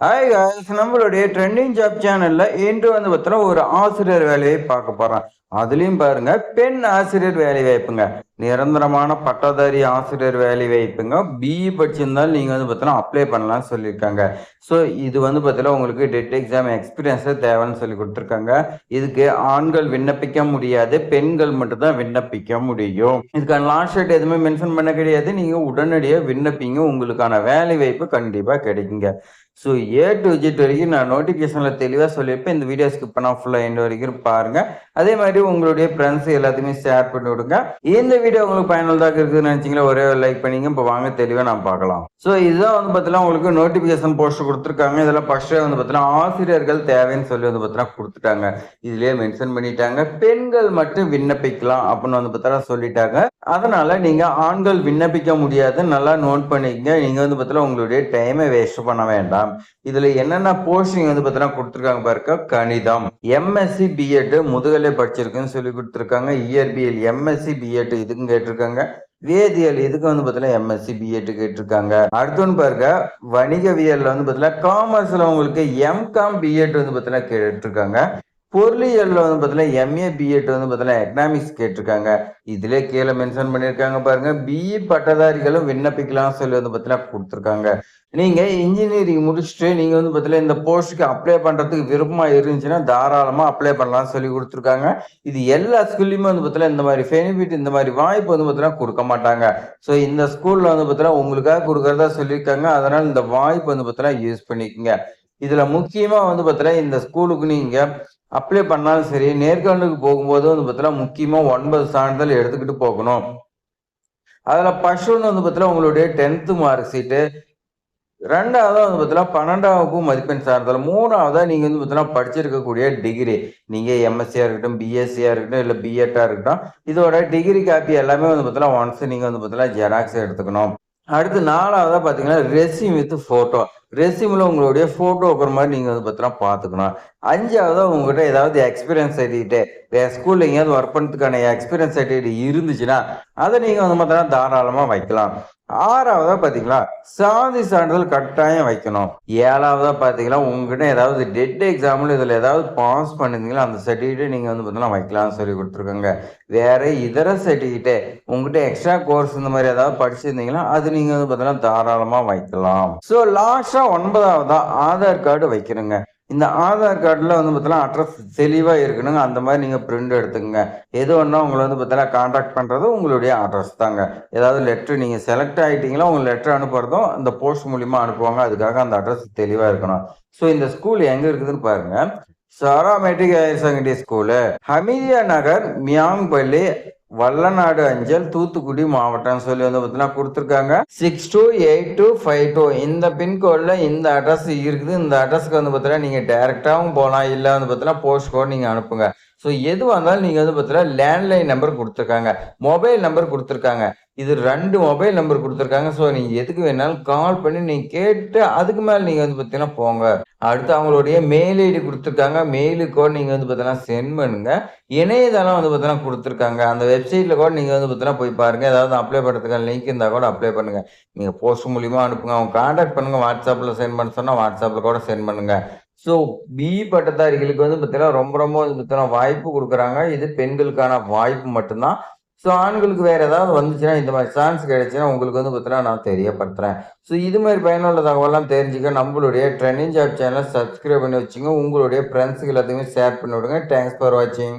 Hi guys, நம்மளுடைய trending job சேனல்ல இன்று வந்து பார்த்தோன்னா ஒரு ஆசிரியர் வேலையை பார்க்க போறோம். அதுலயும் பாருங்க, பெண் ஆசிரியர் வேலை வாய்ப்புங்க. நிரந்தரமான பட்டதாரி ஆசிரியர் வேலை வாய்ப்புங்க. பிஇ படிச்சிருந்தாலும் நீங்க வந்து பார்த்தோன்னா அப்ளை பண்ணலாம்னு சொல்லியிருக்காங்க. ஸோ இது வந்து பார்த்தீங்கன்னா உங்களுக்கு டெட் எக்ஸாம் எக்ஸ்பீரியன்ஸ் தேவைன்னு சொல்லி கொடுத்துருக்காங்க. இதுக்கு ஆண்கள் விண்ணப்பிக்க முடியாது, பெண்கள் மட்டும் தான் விண்ணப்பிக்க முடியும். இதுக்கான லாஸ்ட் டேட் எதுவுமே மென்ஷன் பண்ண கிடையாது. நீங்க உடனடியாக விண்ணப்பிங்க, உங்களுக்கான வேலை வாய்ப்பு கண்டிப்பா கிடைக்குங்க. ஸோ ஏ டு ஜெட் வரைக்கும் நான் நோட்டிஃபிகேஷனில் தெளிவாக சொல்லியிருப்பேன். இந்த வீடியோ ஸ்கிப் பண்ணால் ஃபுல்லாக எண்ட் வரைக்கும் பாருங்கள். அதே மாதிரி உங்களுடைய ஃப்ரெண்ட்ஸ் எல்லாத்தையுமே ஷேர் பண்ணி விடுங்க. இந்த வீடியோ உங்களுக்கு பயனுள்ளதாக இருக்குதுன்னு நினச்சிங்களா ஒரே ஒரு லைக் பண்ணிங்க. இப்போ வாங்க தெளிவாக நான் பார்க்கலாம். ஸோ இதுதான் வந்து பார்த்தீங்கன்னா உங்களுக்கு நோட்டிஃபிகேஷன் போஸ்ட் கொடுத்துருக்காங்க. இதெல்லாம் ஃபஸ்ட்டே வந்து பார்த்தீங்கன்னா ஆசிரியர்கள் தேவைன்னு சொல்லி வந்து பார்த்தீங்கன்னா கொடுத்துட்டாங்க. இதுலேயே மென்ஷன் பண்ணிட்டாங்க, பெண்கள் மட்டும் விண்ணப்பிக்கலாம் அப்படின்னு வந்து பார்த்தீங்கன்னா சொல்லிட்டாங்க. அதனால நீங்க ஆண்கள் விண்ணப்பிக்க முடியாது, நல்லா நோட் பண்ணிக்கங்க. நீங்க வந்து பார்த்தீங்கன்னா உங்களுடைய டைமை வேஸ்ட் பண்ண வேண்டாம். இதுல என்னென்ன போஸ்டிங் வந்து பார்த்தீங்கன்னா கொடுத்துருக்காங்க பாருங்க. கணிதம், எம்எஸ்சி பிஎட் முதுகலை படிச்சிருக்குன்னு சொல்லி கொடுத்துருக்காங்க. இயற்பியல் எம்எஸ்சி பிஎட் இதுக்கும் கேட்டிருக்காங்க. வேதியியல் இதுக்கு வந்து பார்த்தீங்கன்னா எம்எஸ்சி பிஎட் கேட்டிருக்காங்க. அடுத்தோன்னு பாருங்க, வணிகவியல்ல வந்து பார்த்தீங்கன்னா காமர்ஸ்ல உங்களுக்கு எம்காம் பிஎட் வந்து பார்த்தீங்கன்னா கேட்டிருக்காங்க. பொருளியல்ல வந்து பார்த்தீங்கன்னா எம்ஏ பிஎட் வந்து பார்த்தீங்கன்னா எக்கனாமிக்ஸ் கேட்டிருக்காங்க. இதுல கீழே மென்ஷன் பண்ணியிருக்காங்க பாருங்க, பிஇ பட்டதாரிகளும் விண்ணப்பிக்கலாம் சொல்லி வந்து பார்த்தீங்கன்னா கொடுத்துருக்காங்க. நீங்க இன்ஜினியரிங் முடிச்சுட்டு நீங்க வந்து பார்த்தீங்கன்னா இந்த போஸ்ட்டுக்கு அப்ளை பண்றதுக்கு விருப்பமா இருந்துச்சுன்னா தாராளமா அப்ளை பண்ணலாம் சொல்லி கொடுத்துருக்காங்க. இது எல்லா ஸ்கூல்லையுமே வந்து பார்த்தீங்கன்னா இந்த மாதிரி பெனிஃபிட், இந்த மாதிரி வாய்ப்பு வந்து பார்த்தீங்கன்னா கொடுக்க மாட்டாங்க. ஸோ இந்த ஸ்கூல்ல வந்து பார்த்தீங்கன்னா உங்களுக்காக கொடுக்கறதா சொல்லியிருக்காங்க. அதனால இந்த வாய்ப்பு வந்து பார்த்தீங்கன்னா யூஸ் பண்ணிக்கோங்க. இதுல முக்கியமா வந்து பார்த்தீங்கன்னா இந்த ஸ்கூலுக்கு நீங்க அப்ளை பண்ணாலும் சரி, நேர்காணலுக்கு போகும்போது வந்து பார்த்தீங்கன்னா முக்கியமா 9 சான்றிதழ் எடுத்துக்கிட்டு போகணும். அதுல ஃபர்ஸ்ட் ஒன்று வந்து பார்த்தீங்கன்னா உங்களுடைய 10th மார்க் ஷீட்டு, 2வதா வந்து பார்த்தீங்கன்னா 12ஆம் வகுப்பு மதிப்பெண் சான்றிதழ், 3வதா நீங்க வந்து பார்த்தீங்கன்னா படிச்சிருக்கக்கூடிய டிகிரி. நீங்க எம்எஸ்சியா இருக்கட்டும், பிஎஸ்சியா இருக்கட்டும், இல்ல பிஎட்டா இருக்கட்டும், இதோட டிகிரி காப்பி எல்லாமே வந்து பார்த்தீங்கன்னா ஒன்ஸ் நீங்க வந்து பார்த்தீங்கன்னா ஜெராக்ஸ் எடுத்துக்கணும். அடுத்து 4வதா பார்த்தீங்கன்னா ரெஸ்யூம் வித் ஃபோட்டோ. ரெஸ்யூம்ல உங்களுடைய ஃபோட்டோ வைக்கிற மாதிரி நீங்க வந்து பார்த்தீங்கன்னா பார்த்துக்கணும். 5வதா உங்ககிட்ட ஏதாவது எக்ஸ்பீரியன்ஸ் சர்டிஃபிகேட், வேற ஸ்கூல்ல எங்கேயாவது ஒர்க் பண்ணுறதுக்கான எக்ஸ்பீரியன்ஸ் சர்டிஃபிகேட் இருந்துச்சுன்னா அதை நீங்க வந்து பார்த்தீங்கன்னா தாராளமா வைக்கலாம். 6வதா பார்த்தீங்களா, சாதி சான்றிதழ் கட்டாயம் வைக்கணும். 7வதா பார்த்தீங்கன்னா உங்ககிட்ட ஏதாவது டெட் எக்ஸாம்பிள் இதில் ஏதாவது பாஸ் பண்ணிருந்தீங்களா அந்த சர்டிஃபிகேட் நீங்கள் வந்து பார்த்தீங்கன்னா வைக்கலாம்னு சொல்லி கொடுத்துருக்காங்க. வேற இதர சர்டிஃபிகேட் உங்ககிட்ட எக்ஸ்ட்ரா கோர்ஸ் இந்த மாதிரி ஏதாவது படிச்சிருந்தீங்கன்னா அது நீங்கள் வந்து பார்த்தீங்கன்னா தாராளமாக வைக்கலாம். ஸோ லாஸ்ட்டாக 9வதா ஆதார் கார்டு வைக்கணுங்க. இந்த ஆதார் கார்டில் வந்து பார்த்தீங்கன்னா அட்ரஸ் தெளிவாக இருக்கணுங்க. அந்த மாதிரி நீங்கள் பிரிண்ட் எடுத்துக்கங்க. எது ஒன்றா உங்களை வந்து பார்த்தீங்கன்னா கான்டாக்ட் பண்ணுறது உங்களுடைய அட்ரஸ் தாங்க. ஏதாவது லெட்ரு நீங்கள் செலக்ட் ஆகிட்டீங்களா, உங்கள் லெட்டர் அனுப்புறதும் அந்த போஸ்ட் மூலியமாக அனுப்புவாங்க. அதுக்காக அந்த அட்ரஸ் தெளிவாக இருக்கணும். ஸோ இந்த ஸ்கூல் எங்கே இருக்குதுன்னு பாருங்க. Sara matric higher secondary school, Hamidiya Nagar, Miyangpalli, Vallanadu அஞ்சல், தூத்துக்குடி மாவட்டம் சொல்லி வந்து பார்த்தீங்கன்னா கொடுத்துருக்காங்க. 628252 இந்த பின்கோட்ல இந்த அட்ரஸ் இருக்குது. இந்த அட்ரஸ்க்கு வந்து பார்த்தீங்கன்னா நீங்க டைரக்டாவும் போகலாம், இல்லை வந்து பார்த்தீங்கன்னா போஸ்ட் கோட் நீங்க அனுப்புங்க. ஸோ எதுவாக இருந்தாலும் நீங்கள் வந்து பார்த்தீங்கன்னா லேண்ட்லைன் நம்பர் கொடுத்துருக்காங்க, மொபைல் நம்பர் கொடுத்துருக்காங்க. இது 2 மொபைல் நம்பர் கொடுத்துருக்காங்க. ஸோ நீங்கள் எதுக்கு வேணாலும் கால் பண்ணி நீங்கள் கேட்டு அதுக்கு மேலே நீங்கள் வந்து பார்த்தீங்கன்னா போங்க. அடுத்து அவங்களுடைய மெயில் ஐடி கொடுத்துருக்காங்க. மெயிலுக்கு கூட நீங்கள் வந்து பார்த்தீங்கன்னா சென்ட் பண்ணுங்க. இணையதளம் வந்து பார்த்தீங்கன்னா கொடுத்துருக்காங்க. அந்த வெப்சைட்டில் கூட நீங்கள் வந்து பார்த்தீங்கன்னா போய் பாருங்கள். ஏதாவது அப்ளை பண்ணுறதுக்கான லிங்க் இருந்தால் கூட அப்ளை பண்ணுங்கள். நீங்கள் போஸ்ட் மூலியமாக அனுப்புங்க. அவங்க கான்டாக்ட் பண்ணுங்கள். வாட்ஸ்அப்பில் சென்ட் பண்ண சொன்னால் வாட்ஸ்அப்பில் கூட சென்ட் பண்ணுங்கள். ஸோ பிஇ பட்டதாரிகளுக்கு வந்து பார்த்தீங்கன்னா ரொம்ப ரொம்ப வந்து பார்த்தீங்கன்னா வாய்ப்பு கொடுக்குறாங்க. இது பெண்களுக்கான வாய்ப்பு மட்டும்தான். ஸோ ஆண்களுக்கு வேற ஏதாவது வந்துச்சுன்னா இந்த மாதிரி சான்ஸ் கிடைச்சுன்னா உங்களுக்கு வந்து பார்த்தீங்கன்னா நான் தெரியப்படுத்துறேன். ஸோ இது மாதிரி பயனுள்ள தகவலாம் தெரிஞ்சுக்க நம்மளுடைய ட்ரெண்டிங் ஜாப் சேனலை சப்ஸ்கிரைப் பண்ணி வச்சுங்க. உங்களுடைய ஃப்ரெண்ட்ஸுக்கு எல்லாத்தையுமே ஷேர் பண்ணி விடுங்க. தேங்க்ஸ் ஃபார் வாட்சிங்.